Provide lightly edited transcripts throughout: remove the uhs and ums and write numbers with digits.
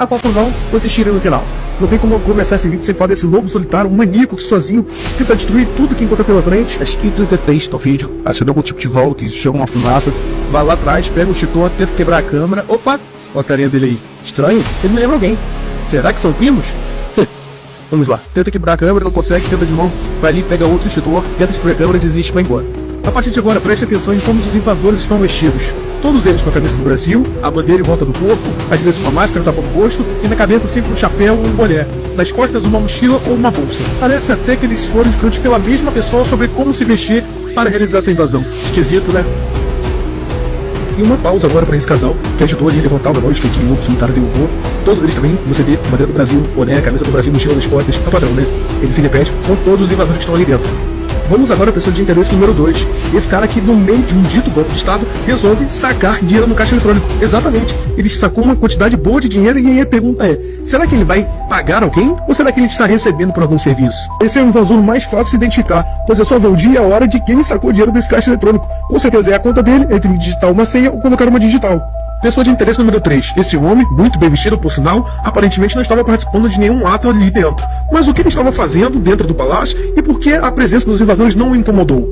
A conclusão, vocês tiram no final. Não tem como começar esse vídeo sem falar desse lobo solitário, um maníaco que sozinho tenta destruir tudo que encontra pela frente. As 15h33 do vídeo, aciona algum tipo de voo que chama uma fumaça, vai lá atrás, pega o extintor, tenta quebrar a câmera. Opa, olha a carinha dele aí. Estranho, ele me lembra alguém. Será que são primos? Vamos lá, tenta quebrar a câmera, não consegue, tenta de novo, vai ali, pega outro extintor, tenta destruir a câmera, desiste e vai embora. A partir de agora, preste atenção em como os invasores estão vestidos. Todos eles com a cabeça do Brasil, a bandeira em volta do corpo, às vezes uma máscara tapando o rosto, e na cabeça sempre um chapéu ou um boné. Nas costas uma mochila ou uma bolsa. Parece até que eles foram escritos pela mesma pessoa sobre como se vestir para realizar essa invasão. Esquisito, né? E uma pausa agora para esse casal, que ajudou ali a levantar o negócio que o lobo solitário derrubou. Todos eles também, você vê, bandeira do Brasil, boné, camisa do Brasil, mochila nas costas, é padrão, né? Ele se repete com todos os invasores que estão ali dentro. Vamos agora para a pessoa de interesse número 2. Esse cara aqui, no meio de um dito golpe de Estado, resolve sacar dinheiro no caixa eletrônico. Exatamente. Ele sacou uma quantidade boa de dinheiro e aí a pergunta é, será que ele vai pagar alguém? Ou será que ele está recebendo por algum serviço? Esse é o invasor mais fácil de se identificar, pois é só ver o dia e a hora de quem sacou dinheiro desse caixa eletrônico. Com certeza é a conta dele, entre digitar uma senha ou colocar uma digital. Pessoa de interesse número 3. Esse homem, muito bem vestido por sinal, aparentemente não estava participando de nenhum ato ali dentro. Mas o que ele estava fazendo dentro do palácio e por que a presença dos invasores não o incomodou?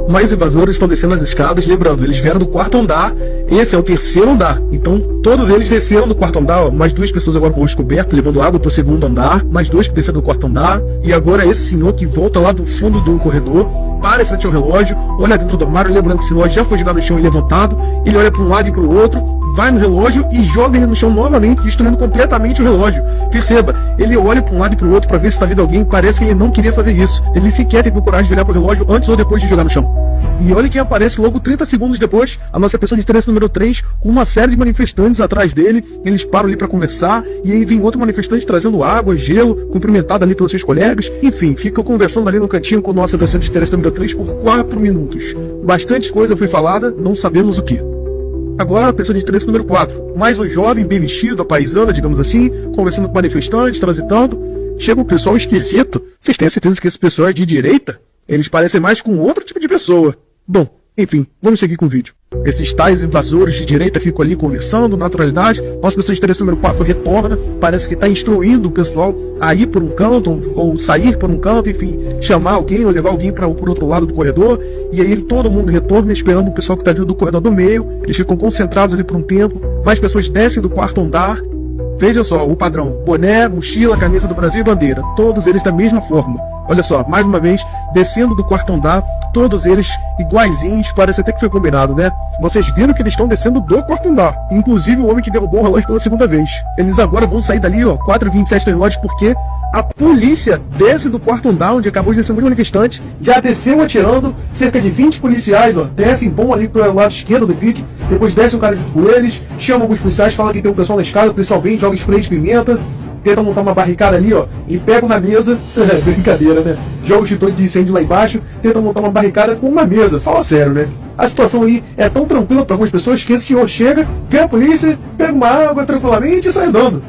Mais invasores estão descendo as escadas, lembrando, eles vieram do quarto andar, esse é o terceiro andar. Então, todos eles desceram do quarto andar, ó, mais 2 pessoas agora com o rosto coberto, levando água para o segundo andar, mais 2 que desceram do quarto andar, e agora esse senhor que volta lá do fundo do corredor, para em frente ao relógio, olha dentro do armário, lembrando que esse relógio já foi jogado no chão e levantado, ele olha para um lado e para o outro, vai no relógio e joga ele no chão novamente, destruindo completamente o relógio. Perceba, ele olha para um lado e para o outro para ver se está vendo alguém, parece que ele não queria fazer isso. Ele sequer teve coragem de olhar para o relógio antes ou depois de jogar no chão. E olha quem aparece logo 30 segundos depois, a nossa pessoa de interesse número 3, com uma série de manifestantes atrás dele. Eles param ali para conversar, e aí vem outro manifestante trazendo água, gelo, cumprimentado ali pelos seus colegas. Enfim, ficam conversando ali no cantinho com a nossa pessoa de interesse número 3 por 4 minutos. Bastante coisa foi falada, não sabemos o que. Agora a pessoa de interesse número 4, mais um jovem bem vestido, a paisana, digamos assim, conversando com manifestantes, transitando. Chega um pessoal esquisito. Vocês têm certeza que esse pessoal é de direita? Eles parecem mais com outro tipo de pessoa. Bom, enfim, vamos seguir com o vídeo. Esses tais invasores de direita ficam ali conversando, naturalidade. Nossa pessoa de interesse número 4 retorna, parece que está instruindo o pessoal a ir por um canto, ou sair por um canto, enfim, chamar alguém ou levar alguém para o outro lado do corredor. E aí todo mundo retorna esperando o pessoal que está dentro do corredor do meio. Eles ficam concentrados ali por um tempo. Mais pessoas descem do quarto andar. Veja só, o padrão, boné, mochila, camisa do Brasil e bandeira, todos eles da mesma forma. Olha só, mais uma vez, descendo do quarto andar, todos eles iguaizinhos, parece até que foi combinado, né? Vocês viram que eles estão descendo do quarto andar, inclusive o homem que derrubou o relógio pela segunda vez. Eles agora vão sair dali, ó, 4h27 da relógio, porque a polícia desce do quarto andar, onde acabou de descer um manifestante, já desceu atirando, cerca de 20 policiais, ó, descem, vão ali pro lado esquerdo do vídeo, depois desce um cara junto com eles, chama alguns policiais, fala que tem um pessoal na escada, o policial vem, joga spray de pimenta, tenta montar uma barricada ali, ó, e pega na mesa, brincadeira, né? Joga o extintor de incêndio lá embaixo, tenta montar uma barricada com uma mesa, fala sério, né? A situação ali é tão tranquila para algumas pessoas que esse senhor chega, vê a polícia, pega uma água tranquilamente e sai andando.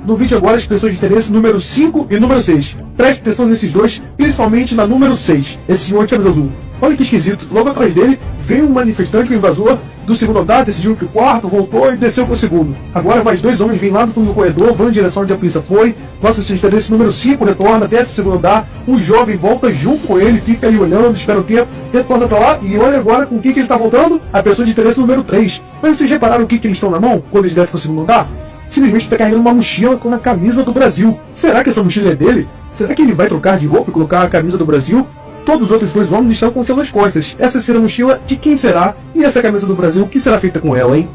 No vídeo agora, as pessoas de interesse número 5 e número 6. Preste atenção nesses dois, principalmente na número 6, esse senhor de camisa azul. Olha que esquisito, logo atrás dele veio um manifestante, um invasor do segundo andar, decidiu que o quarto, voltou e desceu para o segundo. Agora mais 2 homens vêm lá do fundo do corredor, vão em direção onde a polícia foi. Nossa, esse interesse número 5 retorna, desce o segundo andar, o jovem volta junto com ele, fica ali olhando, espera o tempo, retorna para lá e olha agora com o que ele está voltando? A pessoa de interesse número 3. Mas vocês repararam o que eles estão na mão quando eles descem para o segundo andar? Simplesmente está carregando uma mochila com a camisa do Brasil. Será que essa mochila é dele? Será que ele vai trocar de roupa e colocar a camisa do Brasil? Todos os outros 2 homens estão com seu nas costas. Essa será a mochila de quem será? E essa camisa do Brasil, o que será feita com ela, hein?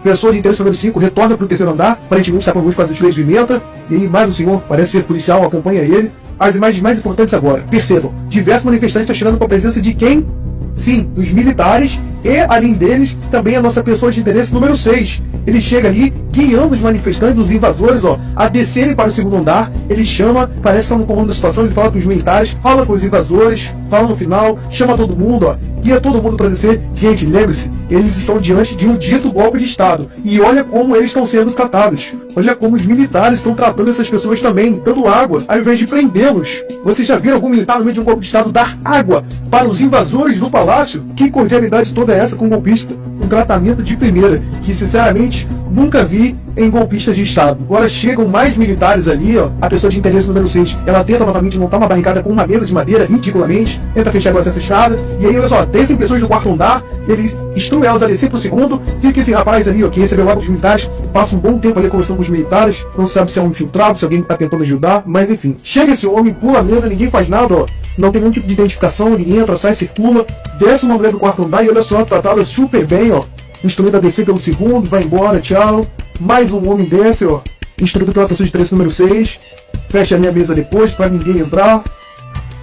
Pessoa de interesse número 5 retorna para o terceiro andar, aparentemente está com alguns para os três de pimenta, e aí mais um senhor, parece ser policial, acompanha ele. As imagens mais importantes agora, percebam, diversos manifestantes estão tirando com a presença de quem? Sim, os militares, e além deles, também a nossa pessoa de interesse número 6. Ele chega ali, guiando os manifestantes, os invasores, ó, a descerem para o segundo andar. Ele chama, parece que está no comando da situação, ele fala com os militares, fala com os invasores, fala no final, chama todo mundo, ó, guia todo mundo para descer. Gente, lembre-se, eles estão diante de um dito golpe de Estado. E olha como eles estão sendo tratados. Olha como os militares estão tratando essas pessoas também, dando água, ao invés de prendê-los. Vocês já viram algum militar no meio de um golpe de Estado dar água para os invasores do palácio? Que cordialidade toda é essa com um golpista? Um tratamento de primeira, que sinceramente nunca vi em golpistas de Estado. Agora chegam mais militares ali, ó, a pessoa de interesse número 6, ela tenta novamente montar uma barricada com uma mesa de madeira, ridiculamente, tenta fechar essa escada, e aí olha só, descem pessoas do quarto andar, eles instruem elas a descer pro segundo, fica esse rapaz ali, ó, que recebeu lá dos militares, passa um bom tempo ali conversando com os militares, não se sabe se é um infiltrado, se alguém que tá tentando ajudar, mas enfim, chega esse homem, pula a mesa, ninguém faz nada, ó, não tem nenhum tipo de identificação, ele entra, sai, circula, desce uma mulher do quarto andar e olha só, tratada super bem, ó, instruído a descer pelo segundo, vai embora, tchau. Mais um homem desce, ó, instruído pela pessoa de interesse número 6, fecha a minha mesa depois para ninguém entrar.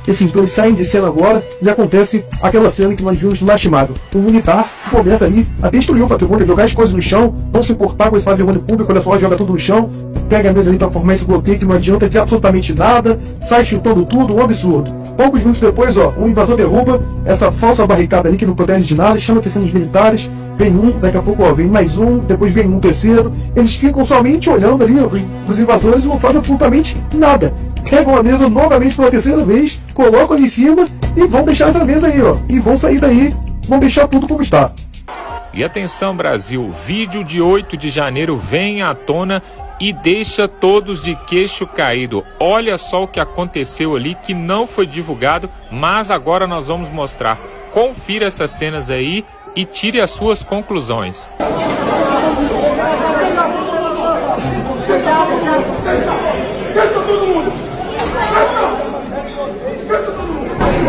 Esses dois saem de cena agora e acontece aquela cena que nós vimos lastimado. O militar começa ali a destruir o patrimônio, jogar as coisas no chão, não se importar com esse patrimônio público, olha só, joga tudo no chão, pega a mesa ali para formar esse bloqueio que não adianta de absolutamente nada, sai chutando tudo, um absurdo. Poucos minutos depois, ó, um invasor derruba essa falsa barricada ali que não protege de nada, chama atenção dos militares, vem um, daqui a pouco ó, vem mais um, depois vem um terceiro, eles ficam somente olhando ali os invasores e não fazem absolutamente nada. Pegam a mesa novamente pela terceira vez, colocam ali em cima e vão deixar essa mesa aí, ó, e vão sair daí, vão deixar tudo como está. E atenção, Brasil, vídeo de 8 de janeiro vem à tona e deixa todos de queixo caído. Olha só o que aconteceu ali, que não foi divulgado, mas agora nós vamos mostrar. Confira essas cenas aí e tire as suas conclusões. Senta todo mundo! Senta todo mundo!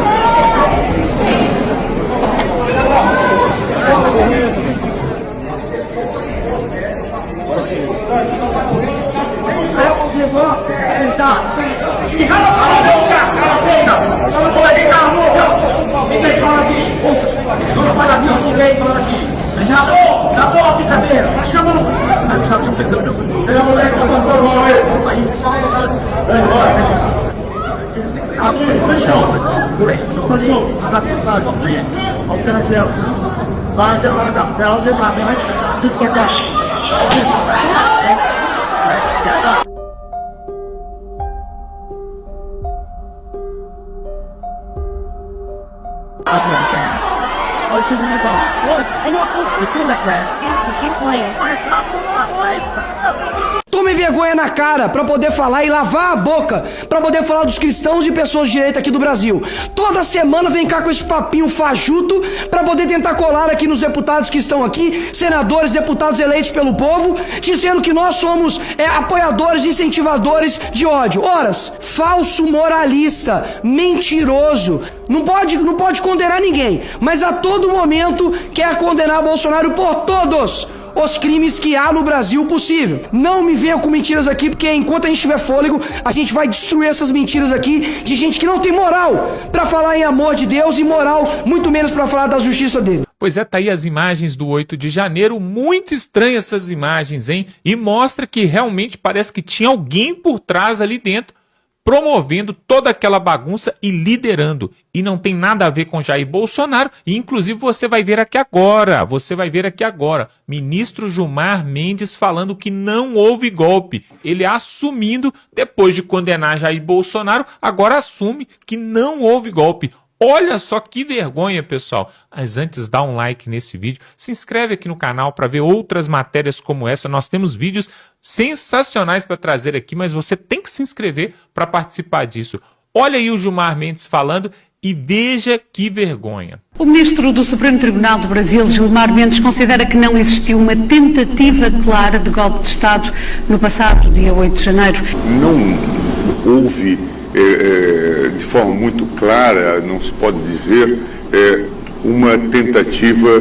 Tome vergonha na cara pra poder falar e lavar a boca pra poder falar dos cristãos e pessoas de direita aqui do Brasil. Toda semana vem cá com esse papinho fajuto pra poder tentar colar aqui nos deputados que estão aqui, senadores, deputados eleitos pelo povo, dizendo que nós somos apoiadores, incentivadores de ódio. Horas, falso moralista, mentiroso. Não pode condenar ninguém, mas a todo momento quer condenar Bolsonaro por todos os crimes que há no Brasil possível. Não me venha com mentiras aqui, porque enquanto a gente tiver fôlego, a gente vai destruir essas mentiras aqui de gente que não tem moral pra falar em amor de Deus e moral muito menos pra falar da justiça dele. Pois é, tá aí as imagens do 8 de janeiro, muito estranhas essas imagens, hein? E mostra que realmente parece que tinha alguém por trás ali dentro, promovendo toda aquela bagunça e liderando. E não tem nada a ver com Jair Bolsonaro, e inclusive você vai ver aqui agora, ministro Gilmar Mendes falando que não houve golpe. Ele assumindo, depois de condenar Jair Bolsonaro, agora assume que não houve golpe. Olha só que vergonha, pessoal. Mas antes, dá um like nesse vídeo, se inscreve aqui no canal para ver outras matérias como essa. Nós temos vídeos sensacionais para trazer aqui, mas você tem que se inscrever para participar disso. Olha aí o Gilmar Mendes falando e veja que vergonha. O ministro do Supremo Tribunal do Brasil, Gilmar Mendes, considera que não existiu uma tentativa clara de golpe de Estado no passado dia 8 de janeiro. Não houve de forma muito clara, não se pode dizer, uma tentativa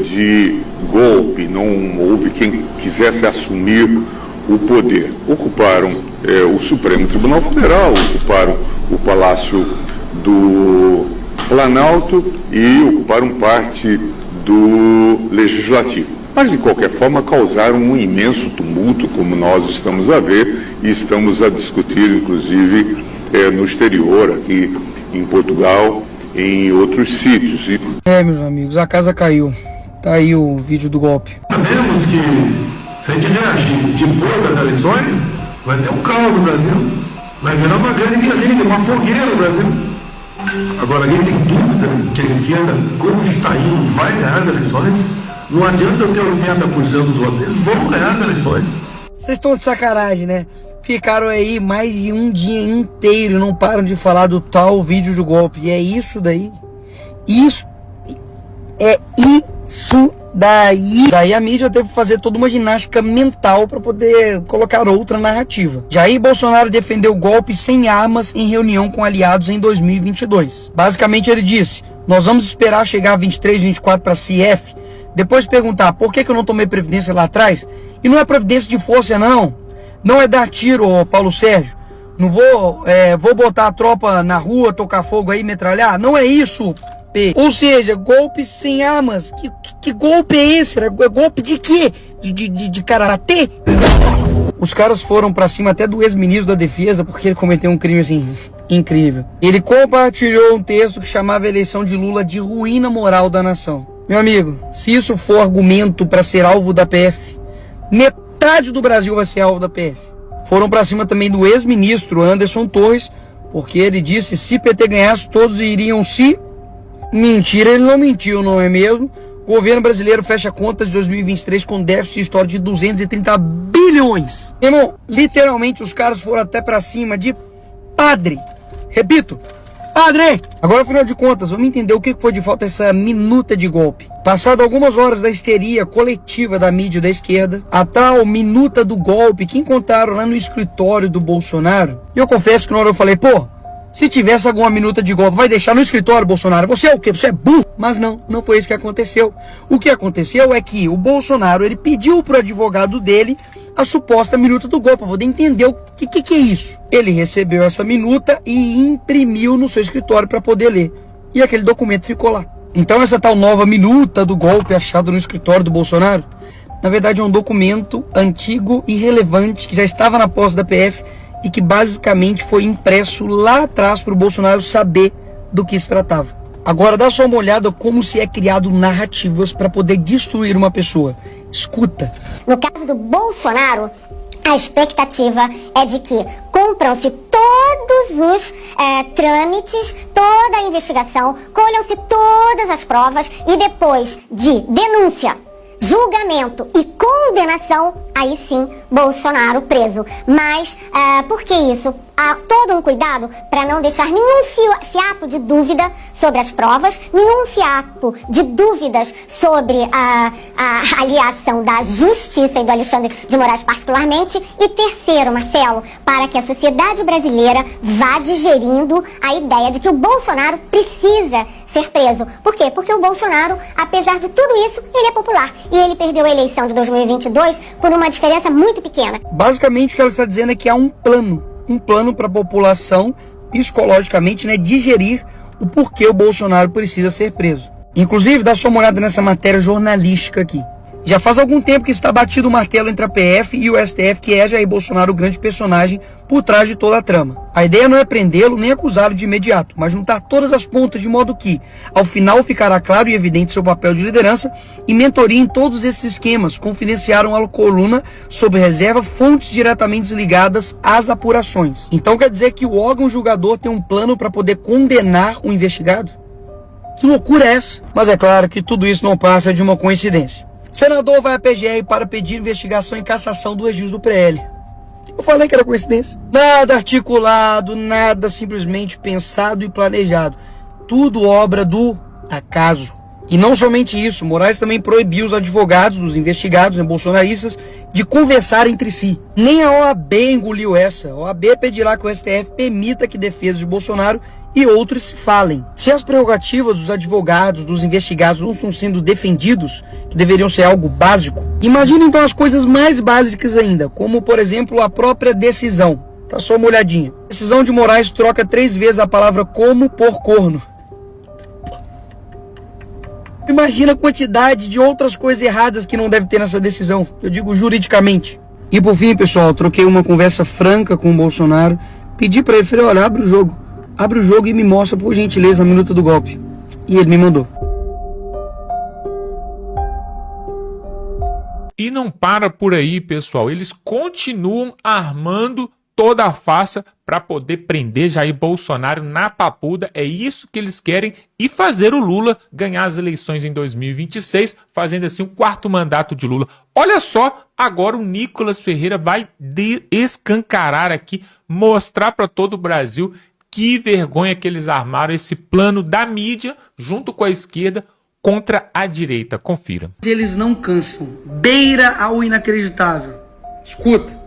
de golpe, não houve quem quisesse assumir o poder. Ocuparam o Supremo Tribunal Federal, ocuparam o Palácio do Planalto e ocuparam parte do Legislativo. Mas, de qualquer forma, causaram um imenso tumulto, como nós estamos a ver, e estamos a discutir, inclusive, no exterior, aqui em Portugal, em outros sítios. Meus amigos, a casa caiu. Tá aí o vídeo do golpe. Sabemos que, se a gente reagir de boa das eleições, vai ter um caos no Brasil. Vai virar uma grande guerrilha, uma fogueira no Brasil. Agora, alguém tem dúvida que a esquerda, como está indo, vai ganhar as eleições? Não adianta eu ter 80% dos votos, eles vão ganhar as eleições. Vocês estão de sacanagem, né? Ficaram aí mais de um dia inteiro e não param de falar do tal vídeo do golpe. E é isso daí. Isso daí. Daí a mídia teve que fazer toda uma ginástica mental para poder colocar outra narrativa. Jair Bolsonaro defendeu o golpe sem armas em reunião com aliados em 2022. Basicamente ele disse: nós vamos esperar chegar a 23, 24 para CF, depois perguntar por que eu não tomei previdência lá atrás. E não é providência de força não. Não é dar tiro, Paulo Sérgio. Não vou botar a tropa na rua, tocar fogo aí, metralhar. Não é isso. Ou seja, golpe sem armas. Que golpe é esse? Golpe de quê? De karatê? Os caras foram pra cima até do ex-ministro da defesa porque ele cometeu um crime assim incrível. Ele compartilhou um texto que chamava a eleição de Lula de ruína moral da nação. Meu amigo, se isso for argumento pra ser alvo da PF, metade do Brasil vai ser alvo da PF. Foram pra cima também do ex-ministro Anderson Torres, porque ele disse: se PT ganhasse, todos iriam se... Mentira, ele não mentiu, não é mesmo? O governo brasileiro fecha contas de 2023 com déficit histórico de 230 bilhões. Irmão, literalmente os caras foram até pra cima de padre. Repito, padre! Agora, afinal de contas, vamos entender o que foi de falta essa minuta de golpe. Passado algumas horas da histeria coletiva da mídia da esquerda, a tal minuta do golpe que encontraram lá no escritório do Bolsonaro, e eu confesso que na hora eu falei: pô, se tivesse alguma minuta de golpe, vai deixar no escritório, Bolsonaro? Você é o quê? Você é burro? Mas não foi isso que aconteceu. O que aconteceu é que o Bolsonaro, ele pediu pro advogado dele a suposta minuta do golpe, para poder entender o que é isso. Ele recebeu essa minuta e imprimiu no seu escritório para poder ler. E aquele documento ficou lá. Então essa tal nova minuta do golpe achada no escritório do Bolsonaro, na verdade é um documento antigo e relevante que já estava na posse da PF e que basicamente foi impresso lá atrás para o Bolsonaro saber do que se tratava. Agora dá só uma olhada como se é criado narrativas para poder destruir uma pessoa. Escuta. No caso do Bolsonaro, a expectativa é de que cumpram-se todos os trâmites, toda a investigação, colham-se todas as provas e depois de denúncia, julgamento e condenação, aí sim, Bolsonaro preso. Mas por que isso? Há todo um cuidado para não deixar nenhum fiapo de dúvida sobre as provas, nenhum fiapo de dúvidas sobre a aliação da Justiça e do Alexandre de Moraes particularmente. E terceiro, Marcelo, para que a sociedade brasileira vá digerindo a ideia de que o Bolsonaro precisa ser preso. Por quê? Porque o Bolsonaro, apesar de tudo isso, ele é popular. E ele perdeu a eleição de 2022 por uma diferença muito pequena. Basicamente o que ela está dizendo é que há um plano para a população, psicologicamente, né, digerir o porquê o Bolsonaro precisa ser preso. Inclusive, dá só uma olhada nessa matéria jornalística aqui. Já faz algum tempo que está batido o martelo entre a PF e o STF, que é Jair Bolsonaro o grande personagem por trás de toda a trama. A ideia não é prendê-lo nem acusá-lo de imediato, mas juntar todas as pontas de modo que, ao final, ficará claro e evidente seu papel de liderança e mentoria em todos esses esquemas, confidenciaram a coluna sob reserva fontes diretamente ligadas às apurações. Então quer dizer que o órgão julgador tem um plano para poder condenar o investigado? Que loucura é essa? Mas é claro que tudo isso não passa de uma coincidência. Senador vai à PGR para pedir investigação e cassação do registro do PL. Eu falei que era coincidência. Nada articulado, nada simplesmente pensado e planejado. Tudo obra do acaso. E não somente isso, Moraes também proibiu os advogados dos investigados, bolsonaristas, de conversar entre si. Nem a OAB engoliu essa. A OAB pedirá que o STF permita que defesas de Bolsonaro e outros se falem. Se as prerrogativas dos advogados, dos investigados não estão sendo defendidos, que deveriam ser algo básico, imagine então as coisas mais básicas ainda, como por exemplo a própria decisão. Tá só uma olhadinha. A decisão de Moraes troca 3 vezes a palavra como por corno. Imagina a quantidade de outras coisas erradas que não deve ter nessa decisão, eu digo juridicamente. E por fim, pessoal, troquei uma conversa franca com o Bolsonaro, pedi para ele, falei, olha, abre o jogo e me mostra, por gentileza, a minuta do golpe. E ele me mandou. E não para por aí, pessoal. Eles continuam armando toda a farsa para poder prender Jair Bolsonaro na papuda. É isso que eles querem e fazer o Lula ganhar as eleições em 2026, fazendo assim o 4º mandato de Lula. Olha só, agora o Nicolas Ferreira vai escancarar aqui, mostrar para todo o Brasil que vergonha que eles armaram esse plano da mídia junto com a esquerda contra a direita. Confira. Eles não cansam, beira ao inacreditável. Escuta.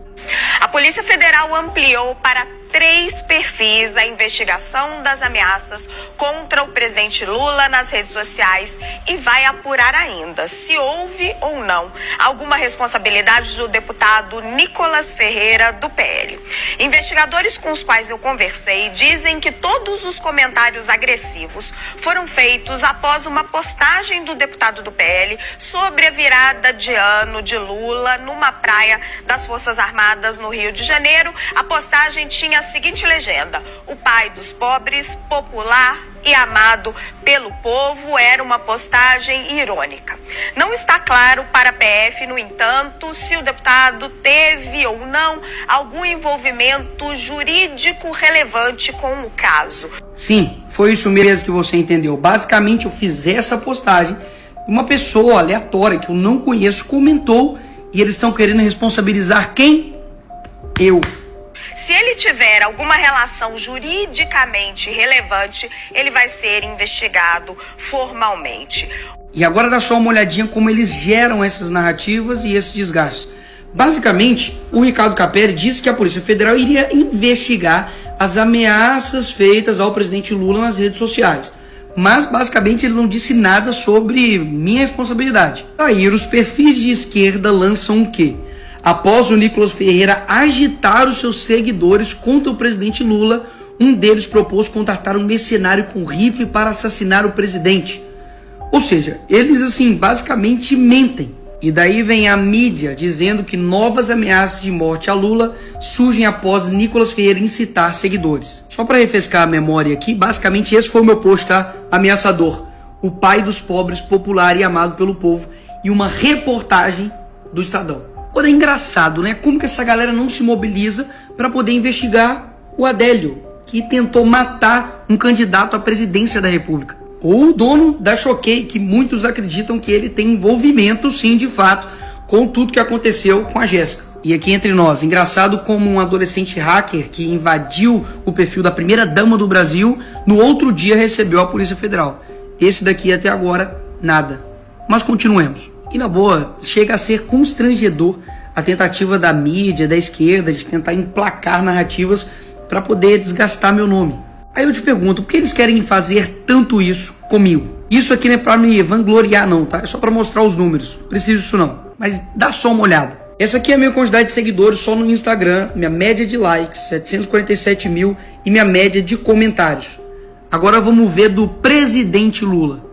A Polícia Federal ampliou para 3 perfis a investigação das ameaças contra o presidente Lula nas redes sociais e vai apurar ainda se houve ou não alguma responsabilidade do deputado Nicolas Ferreira, do PL. Investigadores com os quais eu conversei dizem que todos os comentários agressivos foram feitos após uma postagem do deputado do PL sobre a virada de ano de Lula numa praia das Forças Armadas no Rio de Janeiro. A postagem tinha a seguinte legenda: o pai dos pobres, popular e amado pelo povo. Era uma postagem irônica. Não está claro para a PF, no entanto, se o deputado teve ou não algum envolvimento jurídico relevante com o caso. Sim, foi isso mesmo que você entendeu. Basicamente, eu fiz essa postagem, uma pessoa aleatória que eu não conheço comentou e eles estão querendo responsabilizar quem? Eu. Se ele tiver alguma relação juridicamente relevante, ele vai ser investigado formalmente. E agora dá só uma olhadinha como eles geram essas narrativas e esses desgastes. Basicamente, o Ricardo Capelli disse que a Polícia Federal iria investigar as ameaças feitas ao presidente Lula nas redes sociais. Mas, basicamente, ele não disse nada sobre minha responsabilidade. Aí, os perfis de esquerda lançam o quê? Após o Nicolas Ferreira agitar os seus seguidores contra o presidente Lula, um deles propôs contratar um mercenário com rifle para assassinar o presidente. Ou seja, eles assim basicamente mentem. E daí vem a mídia dizendo que novas ameaças de morte a Lula surgem após Nicolas Ferreira incitar seguidores. Só para refrescar a memória aqui, basicamente esse foi o meu post, tá? Ameaçador. O pai dos pobres, popular e amado pelo povo. E uma reportagem do Estadão. Agora é engraçado, né? Como que essa galera não se mobiliza para poder investigar o Adélio, que tentou matar um candidato à presidência da República. Ou o dono da Choquei, que muitos acreditam que ele tem envolvimento, sim, de fato, com tudo que aconteceu com a Jéssica. E aqui entre nós, engraçado como um adolescente hacker que invadiu o perfil da primeira-dama do Brasil, no outro dia recebeu a Polícia Federal. Esse daqui até agora, nada. Mas continuemos. E na boa, chega a ser constrangedor a tentativa da mídia, da esquerda, de tentar emplacar narrativas para poder desgastar meu nome. Aí eu te pergunto, por que eles querem fazer tanto isso comigo? Isso aqui não é para me vangloriar não, tá? É só para mostrar os números, não preciso disso não. Mas dá só uma olhada. Essa aqui é a minha quantidade de seguidores só no Instagram, minha média de likes, 747 mil, e minha média de comentários. Agora vamos ver do presidente Lula.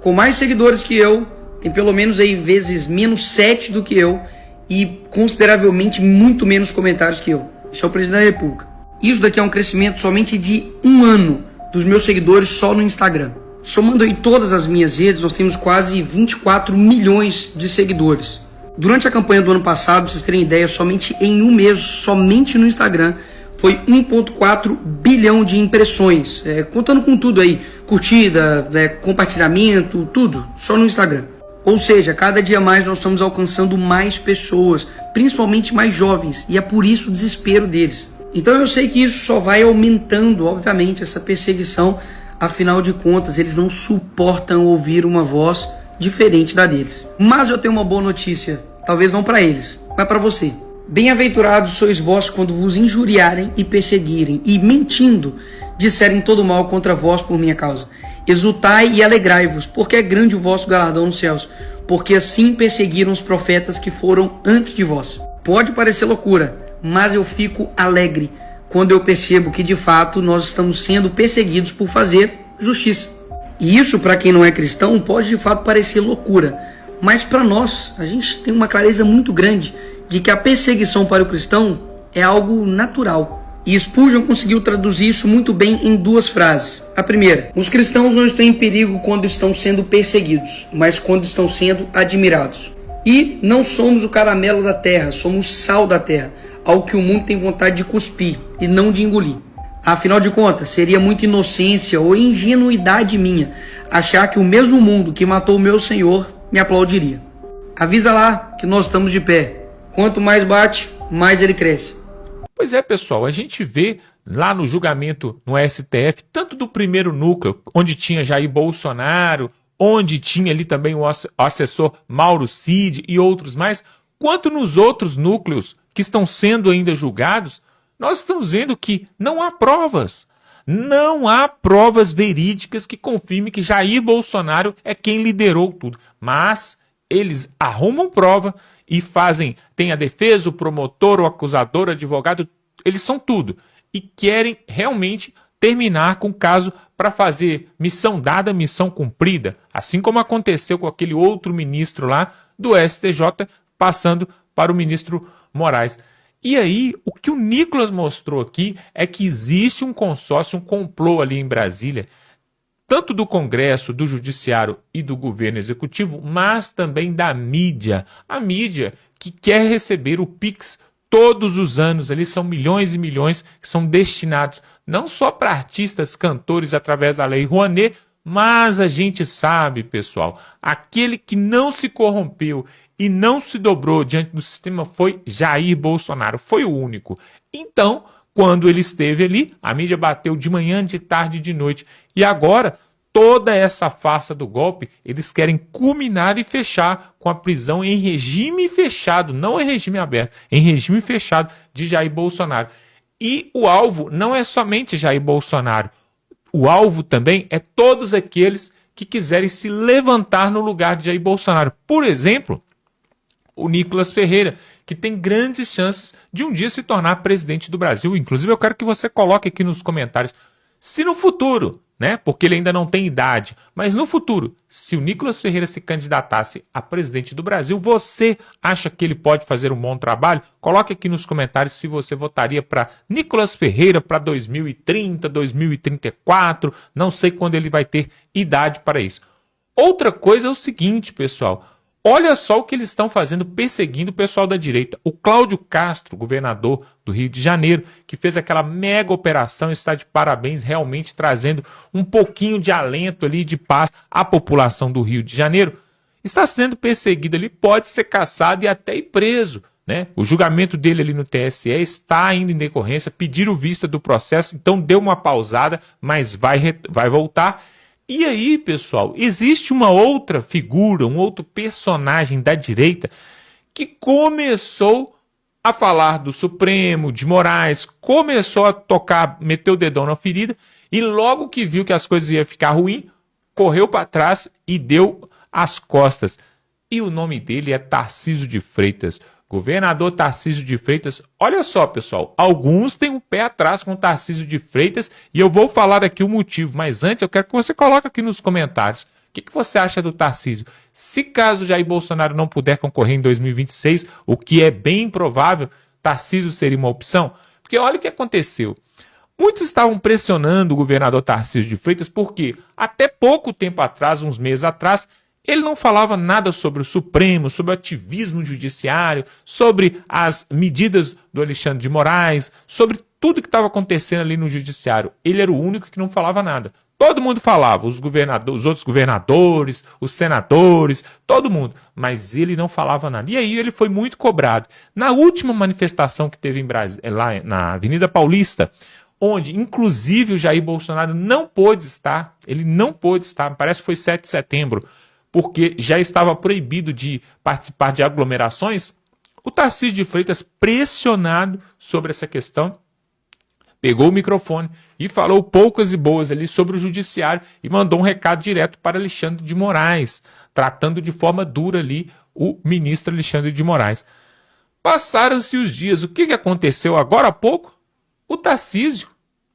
Com mais seguidores que eu, tem pelo menos aí vezes menos 7 do que eu e consideravelmente muito menos comentários que eu. Isso é o presidente da República. Isso daqui é um crescimento somente de 1 ano dos meus seguidores só no Instagram. Somando aí todas as minhas redes, nós temos quase 24 milhões de seguidores. Durante a campanha do ano passado, pra vocês terem ideia, somente em um mês, somente no Instagram, foi 1,4 bilhão de impressões. Contando com tudo aí, curtida, compartilhamento, tudo, só no Instagram. Ou seja, cada dia mais nós estamos alcançando mais pessoas, principalmente mais jovens, e é por isso o desespero deles. Então eu sei que isso só vai aumentando, obviamente, essa perseguição, afinal de contas, eles não suportam ouvir uma voz diferente da deles. Mas eu tenho uma boa notícia, talvez não para eles, mas para você. Bem-aventurados sois vós quando vos injuriarem e perseguirem, e mentindo, disserem todo mal contra vós por minha causa. Exultai e alegrai-vos, porque é grande o vosso galardão nos céus, porque assim perseguiram os profetas que foram antes de vós. Pode parecer loucura, mas eu fico alegre quando eu percebo que de fato nós estamos sendo perseguidos por fazer justiça. E isso, para quem não é cristão, pode de fato parecer loucura, mas para nós, a gente tem uma clareza muito grande de que a perseguição para o cristão é algo natural. E Spurgeon conseguiu traduzir isso muito bem em 2 frases. A primeira: os cristãos não estão em perigo quando estão sendo perseguidos, mas quando estão sendo admirados. E não somos o caramelo da terra, somos sal da terra. algo que o mundo tem vontade de cuspir e não de engolir. Afinal de contas, seria muita inocência ou ingenuidade minha achar que o mesmo mundo que matou o meu Senhor me aplaudiria. Avisa lá que nós estamos de pé. Quanto mais bate, mais ele cresce. Pois é, pessoal, a gente vê lá no julgamento no STF, tanto do primeiro núcleo, onde tinha Jair Bolsonaro, onde tinha ali também o assessor Mauro Cid e outros mais, quanto nos outros núcleos que estão sendo ainda julgados, nós estamos vendo que não há provas. Não há provas verídicas que confirmem que Jair Bolsonaro é quem liderou tudo. Mas eles arrumam prova e fazem, tem a defesa, o promotor, o acusador, o advogado, eles são tudo. E querem realmente terminar com o caso para fazer missão dada, missão cumprida. Assim como aconteceu com aquele outro ministro lá do STJ, passando para o ministro Moraes. E aí, o que o Nicolas mostrou aqui é que existe um consórcio, um complô ali em Brasília, tanto do Congresso, do Judiciário e do Governo Executivo, mas também da mídia. A mídia que quer receber o Pix todos os anos, ali são milhões e milhões que são destinados não só para artistas, cantores através da Lei Rouanet, mas a gente sabe, pessoal, aquele que não se corrompeu e não se dobrou diante do sistema foi Jair Bolsonaro, foi o único. Então, quando ele esteve ali, a mídia bateu de manhã, de tarde e de noite. E agora, toda essa farsa do golpe, eles querem culminar e fechar com a prisão em regime fechado, não em regime aberto, em regime fechado de Jair Bolsonaro. E o alvo não é somente Jair Bolsonaro. O alvo também é todos aqueles que quiserem se levantar no lugar de Jair Bolsonaro. Por exemplo, o Nicolas Ferreira, que tem grandes chances de um dia se tornar presidente do Brasil. Inclusive, eu quero que você coloque aqui nos comentários, se no futuro, né, porque ele ainda não tem idade, mas no futuro, se o Nicolas Ferreira se candidatasse a presidente do Brasil, você acha que ele pode fazer um bom trabalho? Coloque aqui nos comentários se você votaria para Nicolas Ferreira para 2030, 2034, não sei quando ele vai ter idade para isso. Outra coisa é o seguinte, pessoal, olha só o que eles estão fazendo, perseguindo o pessoal da direita. O Cláudio Castro, governador do Rio de Janeiro, que fez aquela mega operação, está de parabéns, realmente trazendo um pouquinho de alento ali, de paz à população do Rio de Janeiro. Está sendo perseguido ali, pode ser caçado e até ir preso, né? O julgamento dele ali no TSE está ainda em decorrência, pediram vista do processo, então deu uma pausada, mas vai voltar. E aí, pessoal, existe uma outra figura, um outro personagem da direita que começou a falar do Supremo, de Moraes, começou a tocar, meteu o dedão na ferida e logo que viu que as coisas iam ficar ruim, correu para trás e deu as costas. E o nome dele é Tarcísio de Freitas. Governador Tarcísio de Freitas, olha só, pessoal, alguns têm um pé atrás com o Tarcísio de Freitas e eu vou falar aqui o motivo, mas antes eu quero que você coloque aqui nos comentários o que você acha do Tarcísio. Se caso Jair Bolsonaro não puder concorrer em 2026, o que é bem provável, Tarcísio seria uma opção? Porque olha o que aconteceu. Muitos estavam pressionando o governador Tarcísio de Freitas porque até pouco tempo atrás, uns meses atrás, ele não falava nada sobre o Supremo, sobre o ativismo judiciário, sobre as medidas do Alexandre de Moraes, sobre tudo que estava acontecendo ali no judiciário. Ele era o único que não falava nada. Todo mundo falava, os outros governadores, os senadores, todo mundo. Mas ele não falava nada. E aí ele foi muito cobrado. Na última manifestação que teve em Brasília, lá na Avenida Paulista, onde inclusive o Jair Bolsonaro não pôde estar, parece que foi 7 de setembro, porque já estava proibido de participar de aglomerações, o Tarcísio de Freitas, pressionado sobre essa questão, pegou o microfone e falou poucas e boas ali sobre o judiciário e mandou um recado direto para Alexandre de Moraes, tratando de forma dura ali o ministro Alexandre de Moraes. Passaram-se os dias, o que aconteceu agora há pouco? O Tarcísio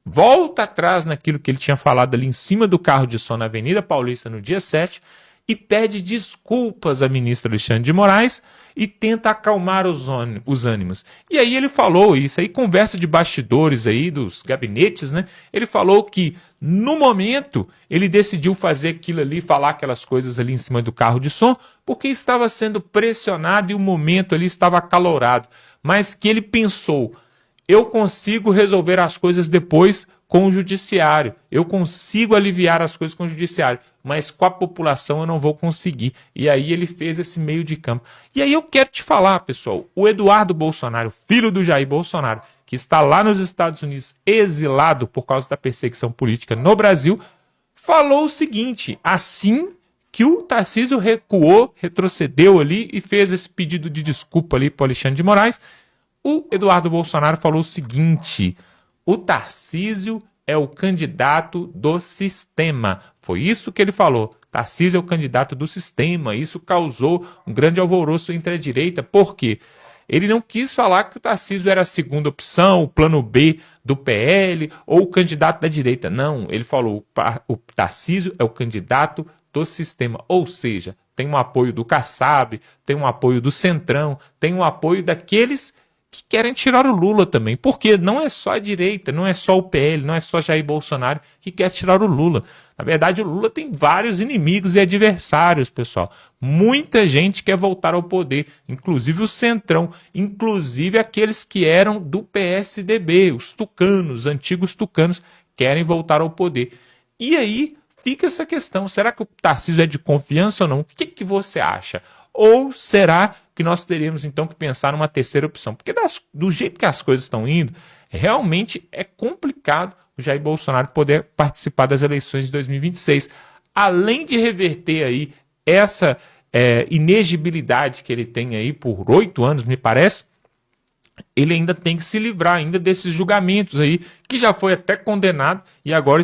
volta atrás naquilo que ele tinha falado ali em cima do carro de som na Avenida Paulista no dia 7, e pede desculpas a ministro Alexandre de Moraes e tenta acalmar os ânimos. E aí ele falou isso aí, conversa de bastidores aí dos gabinetes, né? Ele falou que no momento ele decidiu fazer aquilo ali, falar aquelas coisas ali em cima do carro de som, porque estava sendo pressionado e o momento ali estava acalorado. Mas que ele pensou, eu consigo resolver as coisas depois com o judiciário, eu consigo aliviar as coisas com o judiciário, mas com a população eu não vou conseguir. E aí ele fez esse meio de campo. E aí eu quero te falar, pessoal, o Eduardo Bolsonaro, filho do Jair Bolsonaro, que está lá nos Estados Unidos exilado por causa da perseguição política no Brasil, falou o seguinte, assim que o Tarcísio recuou, retrocedeu ali e fez esse pedido de desculpa ali para o Alexandre de Moraes, o Eduardo Bolsonaro falou o seguinte: o Tarcísio é o candidato do sistema. Foi isso que ele falou. Tarcísio é o candidato do sistema. Isso causou um grande alvoroço entre a direita. Por quê? Ele não quis falar que o Tarcísio era a segunda opção, o plano B do PL ou o candidato da direita. Não, ele falou o Tarcísio é o candidato do sistema. Ou seja, tem um apoio do Kassab, tem um apoio do Centrão, tem um apoio daqueles que querem tirar o Lula também, porque não é só a direita, não é só o PL, não é só Jair Bolsonaro que quer tirar o Lula. Na verdade, o Lula tem vários inimigos e adversários, pessoal. Muita gente quer voltar ao poder, inclusive o Centrão, inclusive aqueles que eram do PSDB, os tucanos, os antigos tucanos, querem voltar ao poder. E aí fica essa questão, será que o Tarcísio é de confiança ou não? O que você acha? Ou será que nós teríamos então que pensar numa terceira opção? Porque do jeito que as coisas estão indo, realmente é complicado o Jair Bolsonaro poder participar das eleições de 2026. Além de reverter aí essa inegibilidade que ele tem aí por 8 anos, me parece, ele ainda tem que se livrar ainda desses julgamentos aí, que já foi até condenado e agora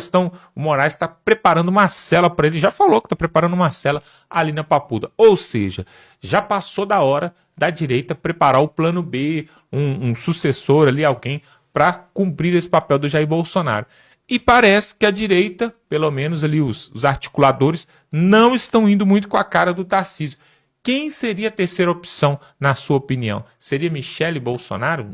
o Moraes está preparando uma cela para ele, já falou que está preparando uma cela ali na Papuda. Ou seja, já passou da hora da direita preparar o plano B, um sucessor ali, alguém para cumprir esse papel do Jair Bolsonaro. E parece que a direita, pelo menos ali os articuladores, não estão indo muito com a cara do Tarcísio. Quem seria a terceira opção, na sua opinião? Seria Michele Bolsonaro?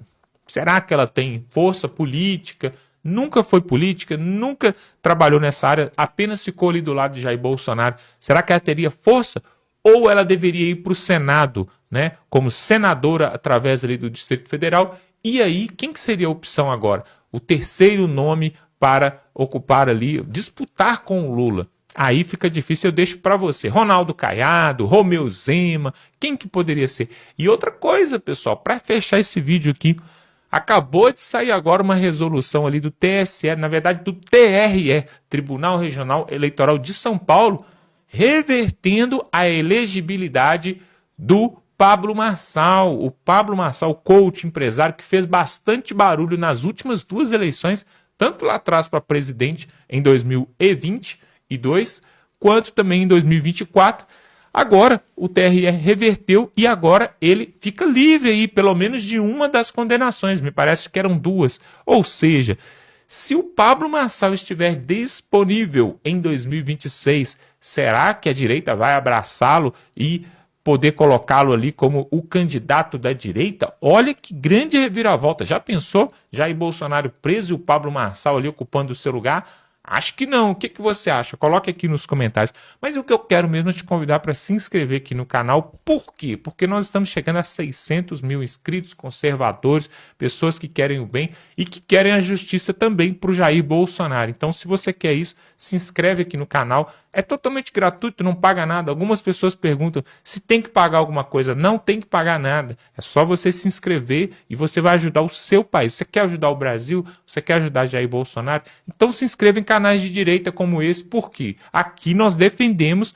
Será que ela tem força política? Nunca foi política, nunca trabalhou nessa área, apenas ficou ali do lado de Jair Bolsonaro. Será que ela teria força? Ou ela deveria ir para o Senado, né, como senadora através ali do Distrito Federal? E aí, quem que seria a opção agora? O terceiro nome para ocupar ali, disputar com o Lula. Aí fica difícil, eu deixo para você. Ronaldo Caiado, Romeu Zema, quem que poderia ser? E outra coisa, pessoal, para fechar esse vídeo aqui, acabou de sair agora uma resolução ali do TSE, na verdade do TRE, Tribunal Regional Eleitoral de São Paulo, revertendo a elegibilidade do Pablo Marçal. O Pablo Marçal, coach, empresário, que fez bastante barulho nas últimas 2 eleições, tanto lá atrás para presidente em 2022, quanto também em 2024. Agora o TRE reverteu e agora ele fica livre aí, pelo menos de uma das condenações, me parece que eram 2. Ou seja, se o Pablo Marçal estiver disponível em 2026, será que a direita vai abraçá-lo e poder colocá-lo ali como o candidato da direita? Olha que grande reviravolta. Já pensou? Jair Bolsonaro preso e o Pablo Marçal ali ocupando o seu lugar? Acho que não. O que você acha? Coloque aqui nos comentários. Mas o que eu quero mesmo é te convidar para se inscrever aqui no canal. Por quê? Porque nós estamos chegando a 600 mil inscritos, conservadores, pessoas que querem o bem e que querem a justiça também para o Jair Bolsonaro. Então, se você quer isso, se inscreve aqui no canal. É totalmente gratuito, não paga nada. Algumas pessoas perguntam se tem que pagar alguma coisa. Não tem que pagar nada. É só você se inscrever e você vai ajudar o seu país. Você quer ajudar o Brasil? Você quer ajudar Jair Bolsonaro? Então se inscreva em canais de direita como esse, porque aqui nós defendemos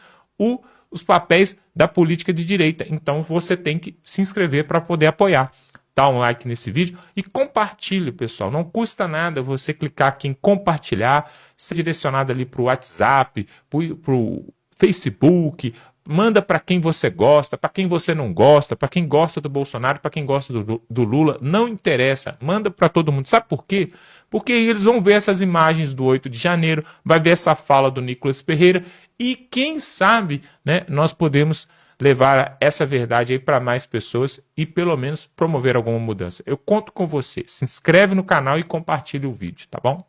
os papéis da política de direita. Então você tem que se inscrever para poder apoiar. Dá um like nesse vídeo e compartilhe, pessoal. Não custa nada você clicar aqui em compartilhar, ser direcionado ali para o WhatsApp, para o Facebook. Manda para quem você gosta, para quem você não gosta, para quem gosta do Bolsonaro, para quem gosta do Lula. Não interessa, manda para todo mundo. Sabe por quê? Porque eles vão ver essas imagens do 8 de janeiro, vai ver essa fala do Nicolas Ferreira e quem sabe, né, nós podemos levar essa verdade aí para mais pessoas e pelo menos promover alguma mudança. Eu conto com você. Se inscreve no canal e compartilha o vídeo, tá bom?